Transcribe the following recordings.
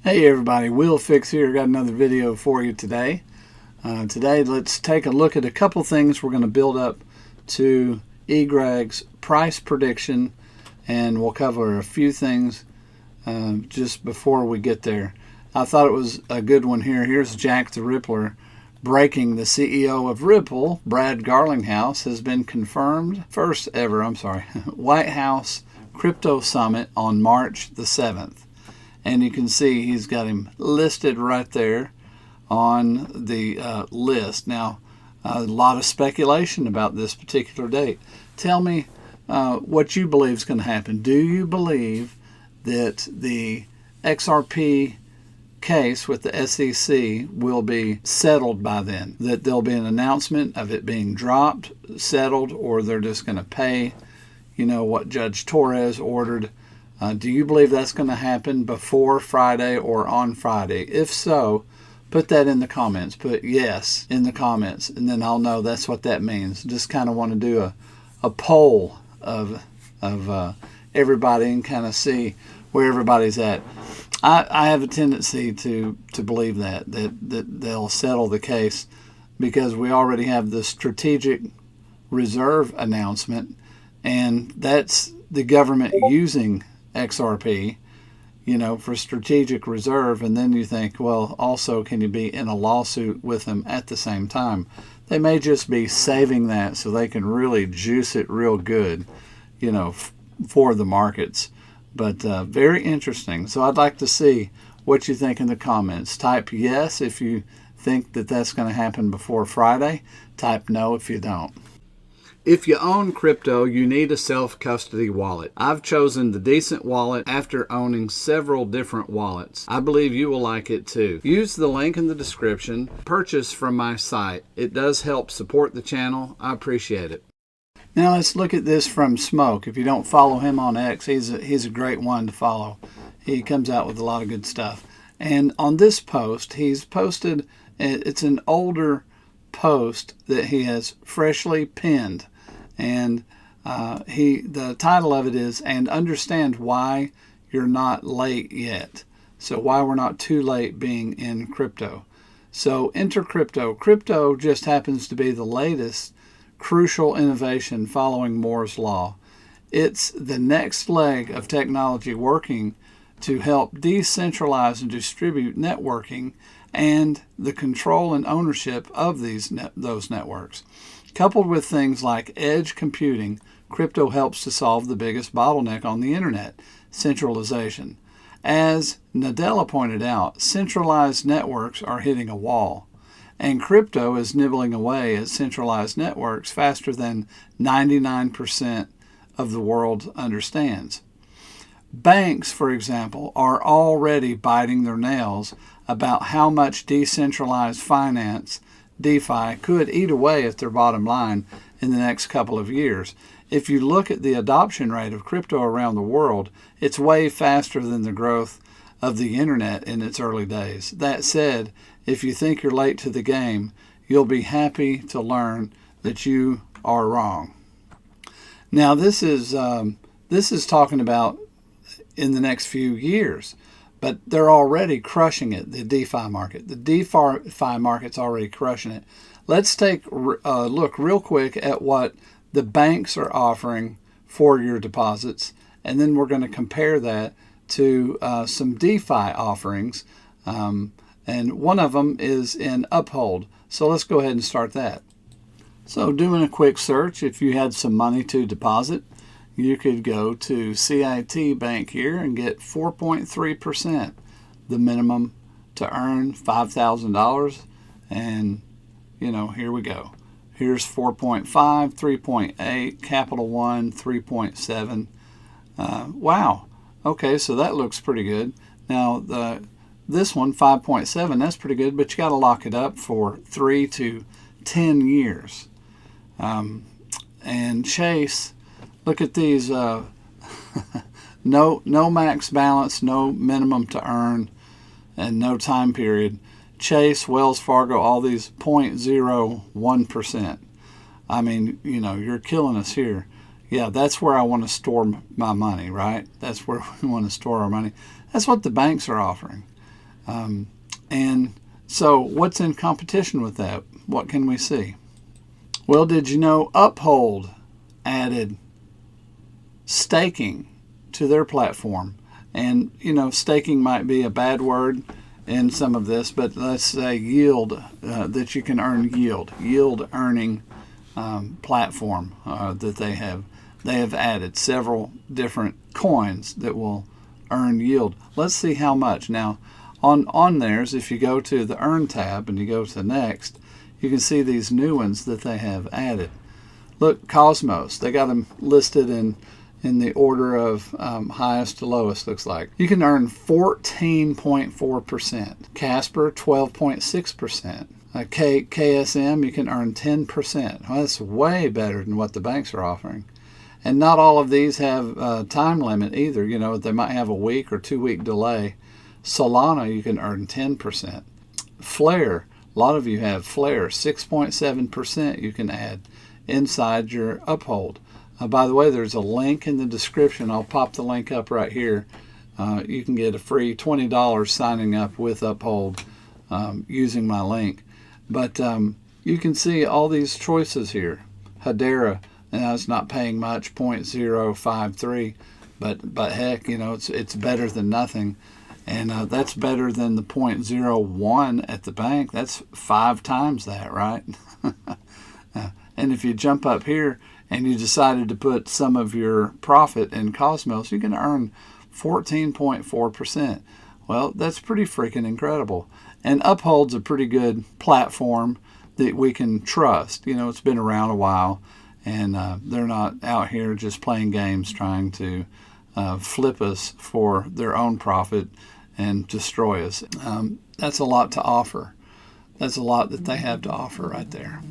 Hey everybody, Will Fix here. Got another video for you today. Today let's take a look at a couple things. We're going to build up to XRP's price prediction, and we'll cover a few things just before we get there. I thought it was a good one here. Here's Jack the Rippler breaking. The CEO of Ripple, Brad Garlinghouse, has been confirmed first ever, White House Crypto Summit on March the 7th. And you can see he's got him listed right there on the list. Now, a lot of speculation about this particular date. Tell me what you believe is going to happen. Do you believe that the XRP case with the SEC will be settled by then? That there'll be an announcement of it being dropped, settled, or they're just going to pay, what Judge Torres ordered? Do you believe that's going to happen before Friday or on Friday? If so, put that in the comments. Put yes in the comments, and then I'll know that's what that means. Just kind of want to do a poll of everybody and kind of see where everybody's at. I have a tendency to believe that they'll settle the case, because we already have the strategic reserve announcement, and that's the government using XRP, for strategic reserve. And then you think, well, also, can you be in a lawsuit with them at the same time? They may just be saving that so they can really juice it real good, for the markets. But very interesting. So I'd like to see what you think in the comments. Type yes if you think that that's going to happen before Friday. Type no if you don't. If you own crypto, you need a self-custody wallet. I've chosen the Decent wallet after owning several different wallets. I believe you will like it too. Use the link in the description. Purchase from my site. It does help support the channel. I appreciate it. Now let's look at this from Smoke. If you don't follow him on X, he's a great one to follow. He comes out with a lot of good stuff. And on this post, he's posted, it's an older post that he has freshly pinned, and the title of it is "And Understand Why You're Not Late Yet." So why we're not too late being in crypto. So enter crypto. Crypto just happens to be the latest crucial innovation following Moore's law. It's the next leg of technology working to help decentralize and distribute networking and the control and ownership of those networks. Coupled with things like edge computing, crypto helps to solve the biggest bottleneck on the internet: centralization. As Nadella pointed out, centralized networks are hitting a wall, and crypto is nibbling away at centralized networks faster than 99% of the world understands. Banks, for example, are already biting their nails about how much decentralized finance, DeFi, could eat away at their bottom line in the next couple of years. If you look at the adoption rate of crypto around the world, it's way faster than the growth of the internet in its early days. That said, if you think you're late to the game, you'll be happy to learn that you are wrong. Now, this is talking about in the next few years, but they're already crushing it, the DeFi market. The DeFi market's already crushing it. Let's take a look real quick at what the banks are offering for your deposits, and then we're going to compare that to some DeFi offerings, and one of them is in Uphold. So let's go ahead and start that. So doing a quick search, if you had some money to deposit, you could go to CIT Bank here and get 4.3%, the minimum to earn $5,000. And, here we go. Here's 4.5, 3.8, Capital One, 3.7. Wow. Okay, so that looks pretty good. Now, this one, 5.7, that's pretty good, but you got to lock it up for 3 to 10 years. And Chase, look at these, no max balance, no minimum to earn, and no time period. Chase, Wells Fargo, all these 0.01%. I mean, you're killing us here. Yeah, that's where I want to store my money, right? That's where we want to store our money. That's what the banks are offering. And so what's in competition with that? What can we see? Well, did you know Uphold added staking to their platform? And, you know, staking might be a bad word in some of this, but let's say yield, that you can earn yield earning platform that they have. They have added several different coins that will earn yield. Let's see how much. Now, on theirs, if you go to the Earn tab and you go to Next, you can see these new ones that they have added. Look, Cosmos, they got them listed in the order of highest to lowest, looks like. You can earn 14.4%. Casper, 12.6%. KSM, you can earn 10%. Well, that's way better than what the banks are offering. And not all of these have a time limit either. You know, they might have a week or 2 week delay. Solana, you can earn 10%. Flare, a lot of you have Flare, 6.7% you can add inside your Uphold. By the way, there's a link in the description. I'll pop the link up right here. You can get a free $20 signing up with Uphold using my link. But you can see all these choices here. Hedera, now it's not paying much, 0.053, but heck, you know, it's better than nothing. And that's better than the 0.01 at the bank. That's 5 times that, right? And if you jump up here and you decided to put some of your profit in Cosmos, you can earn 14.4%. Well, that's pretty freaking incredible. And Uphold's a pretty good platform that we can trust. You know, it's been around a while, and they're not out here just playing games trying to flip us for their own profit and destroy us. That's a lot to offer. That's a lot that they have to offer right there.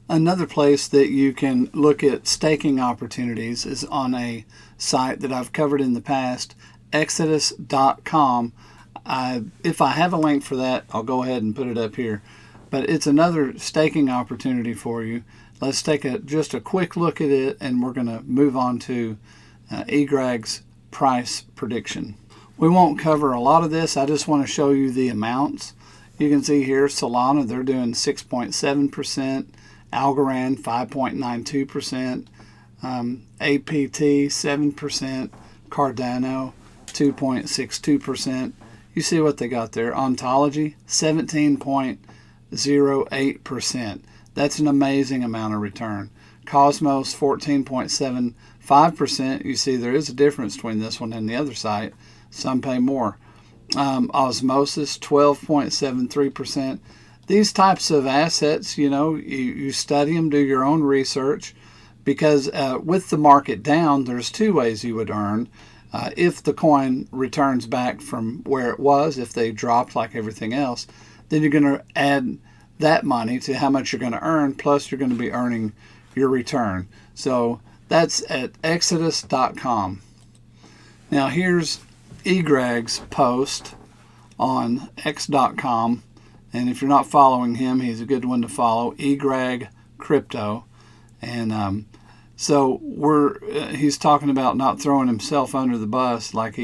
Another place that you can look at staking opportunities is on a site that I've covered in the past, exodus.com. If I have a link for that, I'll go ahead and put it up here. But it's another staking opportunity for you. Let's take just a quick look at it, and we're going to move on to XRP's price prediction. We won't cover a lot of this. I just want to show you the amounts. You can see here Solana, they're doing 6.7%. Algorand, 5.92%. APT, 7%. Cardano, 2.62%. You see what they got there. Ontology, 17.08%. That's an amazing amount of return. Cosmos, 14.75%. You see there is a difference between this one and the other site. Some pay more. Osmosis, 12.73%. These types of assets, you know, you study them, do your own research, because with the market down, there's 2 ways you would earn. If the coin returns back from where it was, if they dropped like everything else, then you're going to add that money to how much you're going to earn, plus you're going to be earning your return. So that's at exodus.com. Now here's XRP's post on x.com. And if you're not following him, he's a good one to follow, XRP Crypto. And so he's talking about not throwing himself under the bus like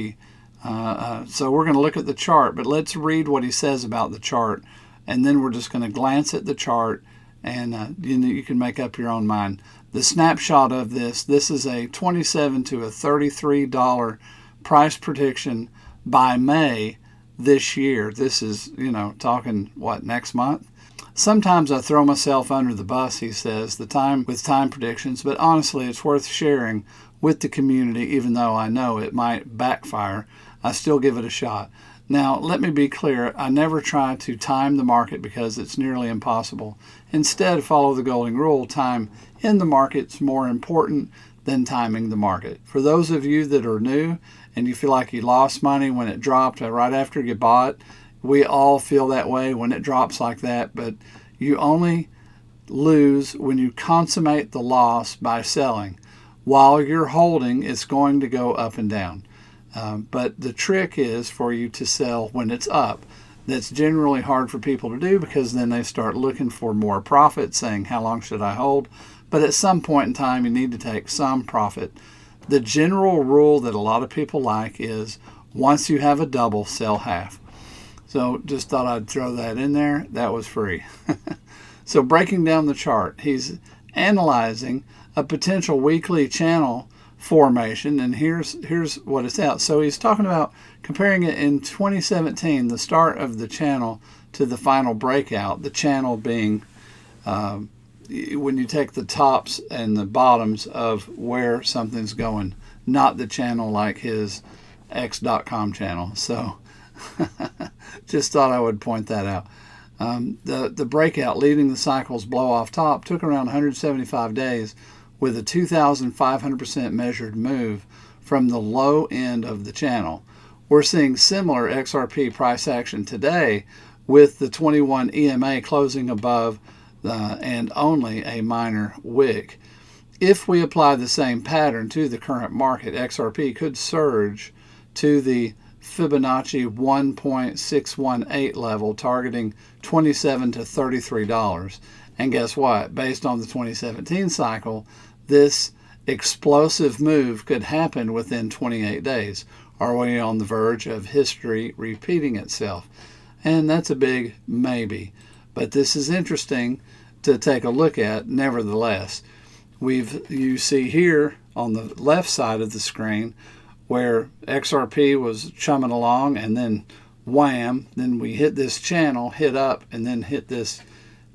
so we're going to look at the chart, but let's read what he says about the chart, and then we're just going to glance at the chart, and you can make up your own mind. The snapshot of this is a $27 to a $33 price prediction by May this year. This is, you know, talking what, next month? Sometimes I throw myself under the bus, he says, with time predictions, but honestly, it's worth sharing with the community, even though I know it might backfire. I still give it a shot. Now, let me be clear, I never try to time the market because it's nearly impossible. Instead, follow the golden rule, time in the market is more important than timing the market. For those of you that are new and you feel like you lost money when it dropped right after you bought, we all feel that way when it drops like that, but you only lose when you consummate the loss by selling. While you're holding, it's going to go up and down. But the trick is for you to sell when it's up. That's generally hard for people to do because then they start looking for more profit, saying, how long should I hold? But at some point in time, you need to take some profit. The general rule that a lot of people like is once you have a double, sell half. So just thought I'd throw that in there. That was free. So breaking down the chart, he's analyzing a potential weekly channel formation, and here's what it's at. So he's talking about comparing it in 2017, the start of the channel to the final breakout, the channel being when you take the tops and the bottoms of where something's going, not the channel like his X.com channel. So just thought I would point that out. The breakout leading the cycle's blow off top took around 175 days with a 2,500% measured move from the low end of the channel. We're seeing similar XRP price action today with the 21 EMA closing above and only a minor wick. If we apply the same pattern to the current market, XRP could surge to the Fibonacci 1.618 level, targeting $27 to $33. And guess what? Based on the 2017 cycle, this explosive move could happen within 28 days. Are we on the verge of history repeating itself? And that's a big maybe. But this is interesting to take a look at nevertheless. You see here on the left side of the screen where XRP was chumming along, and then wham, then we hit this channel, hit up, and then hit this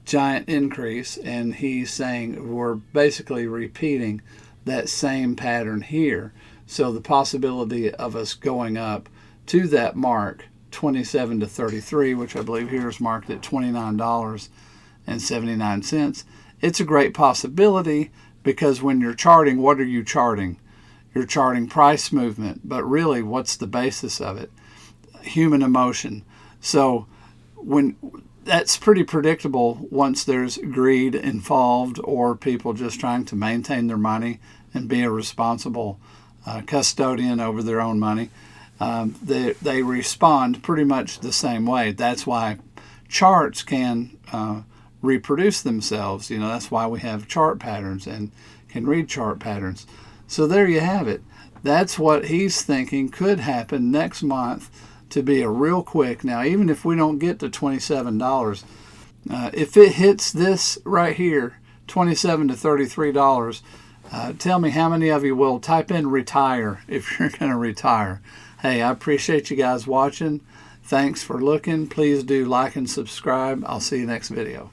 giant increase, and he's saying we're basically repeating that same pattern here. So the possibility of us going up to that mark, 27 to 33, which I believe here is marked at $29.79, it's a great possibility, because when you're charting, what are you charting? You're charting price movement, but really what's the basis of it? Human emotion. So when that's pretty predictable once there's greed involved or people just trying to maintain their money and be a responsible custodian over their own money. They respond pretty much the same way. That's why charts can reproduce themselves. You know, that's why we have chart patterns and can read chart patterns. So there you have it. That's what he's thinking could happen next month to be a real quick. Now, even if we don't get to $27, if it hits this right here, $27 to $33, tell me how many of you will type in retire if you're going to retire. Hey, I appreciate you guys watching. Thanks for looking. Please do like and subscribe. I'll see you next video.